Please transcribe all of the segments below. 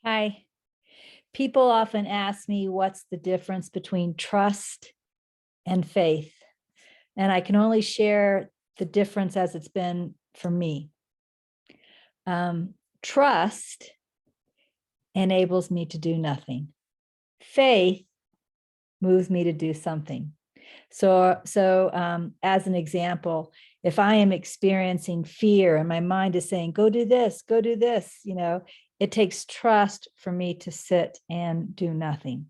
Hi. People often ask me what's the difference between trust and faith. And I can only share the difference as it's been for me. Trust enables me to do nothing. Faith moves me to do something. So as an example, if I am experiencing fear and my mind is saying, go do this, it takes trust for me to sit and do nothing.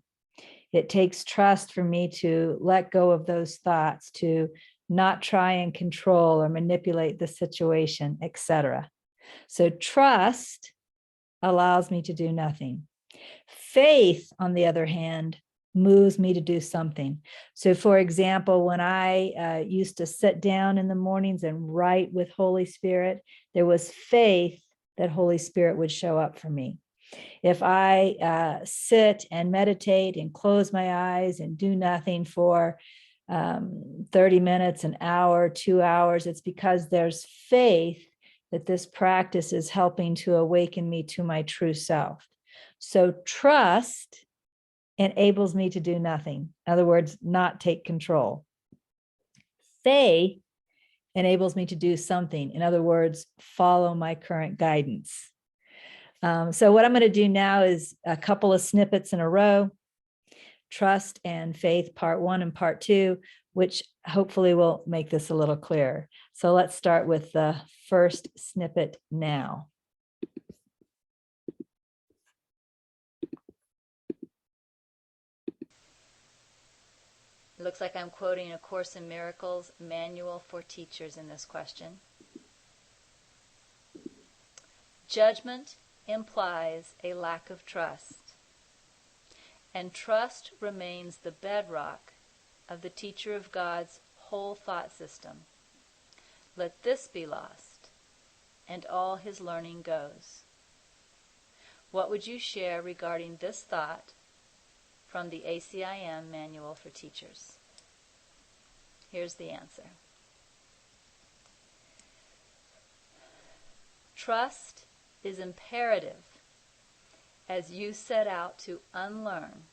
It takes trust for me to let go of those thoughts, to not try and control or manipulate the situation, etc. So trust allows me to do nothing. Faith, on the other hand, moves me to do something. So for example, when I used to sit down in the mornings and write with Holy Spirit, there was faith that Holy Spirit would show up for me. If I sit and meditate and close my eyes and do nothing for 30 minutes, an hour, 2 hours, it's because there's faith that this practice is helping to awaken me to my true self. So trust enables me to do nothing. In other words, not take control. Faith enables me to do something. In other words, follow my current guidance. So what I'm going to do now is a couple of snippets in a row, trust and faith, part 1 and part 2, which hopefully will make this a little clearer. So let's start with the first snippet now. It looks like I'm quoting A Course in Miracles manual for teachers in this question. Judgment implies a lack of trust, and trust remains the bedrock of the teacher of God's whole thought system. Let this be lost, and all his learning goes. What would you share regarding this thought from the ACIM Manual for Teachers? Here's the answer. Trust is imperative as you set out to unlearn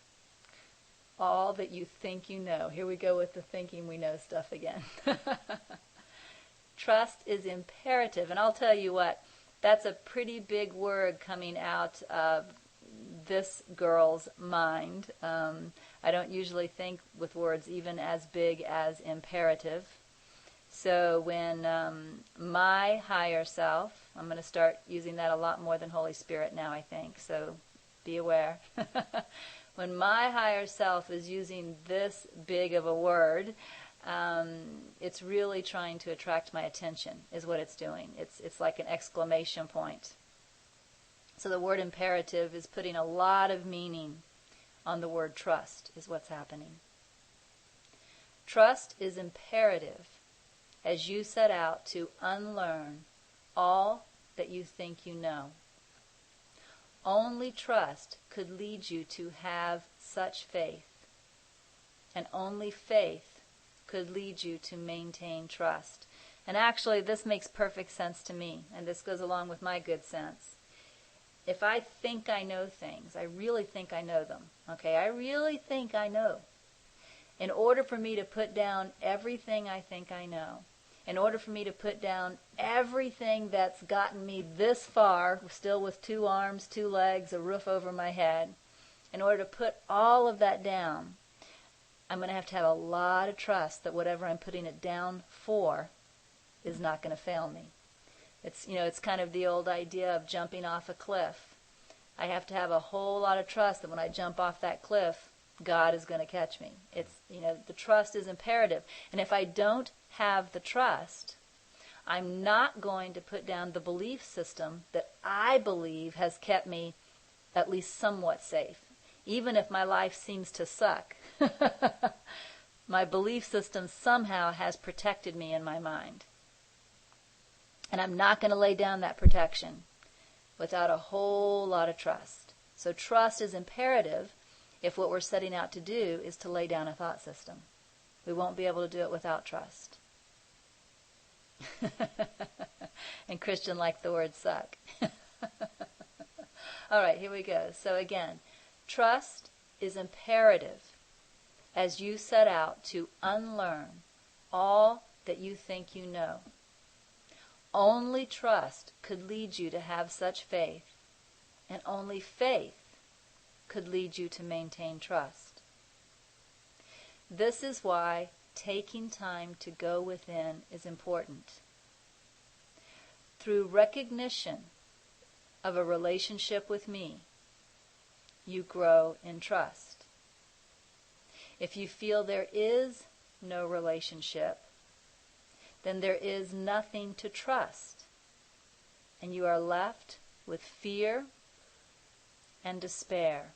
all that you think you know. Here we go with the thinking we know stuff again. Trust is imperative, and I'll tell you what, that's a pretty big word coming out of this girl's mind. I don't usually think with words even as big as imperative. So when my higher self, I'm going to start using that a lot more than Holy Spirit now, I think, so be aware. When my higher self is using this big of a word, it's really trying to attract my attention, is what it's doing. It's like an exclamation point. So the word imperative is putting a lot of meaning on the word trust, is what's happening. Trust is imperative as you set out to unlearn all that you think you know. Only trust could lead you to have such faith, and only faith could lead you to maintain trust. And actually, this makes perfect sense to me, and this goes along with my good sense. If I think I know things, I really think I know them, okay? I really think I know. In order for me to put down everything I think I know, in order for me to put down everything that's gotten me this far, still with 2 arms, 2 legs, a roof over my head, in order to put all of that down, I'm going to have a lot of trust that whatever I'm putting it down for is not going to fail me. It's kind of the old idea of jumping off a cliff. I have to have a whole lot of trust that when I jump off that cliff, God is going to catch me. The trust is imperative. And if I don't have the trust, I'm not going to put down the belief system that I believe has kept me at least somewhat safe. Even if my life seems to suck, my belief system somehow has protected me in my mind. And I'm not going to lay down that protection without a whole lot of trust. So trust is imperative if what we're setting out to do is to lay down a thought system. We won't be able to do it without trust. And Christian liked the word suck. All right, here we go. So again, trust is imperative as you set out to unlearn all that you think you know. Only trust could lead you to have such faith, and only faith could lead you to maintain trust. This is why taking time to go within is important. Through recognition of a relationship with me, you grow in trust. If you feel there is no relationship, then there is nothing to trust, and you are left with fear and despair.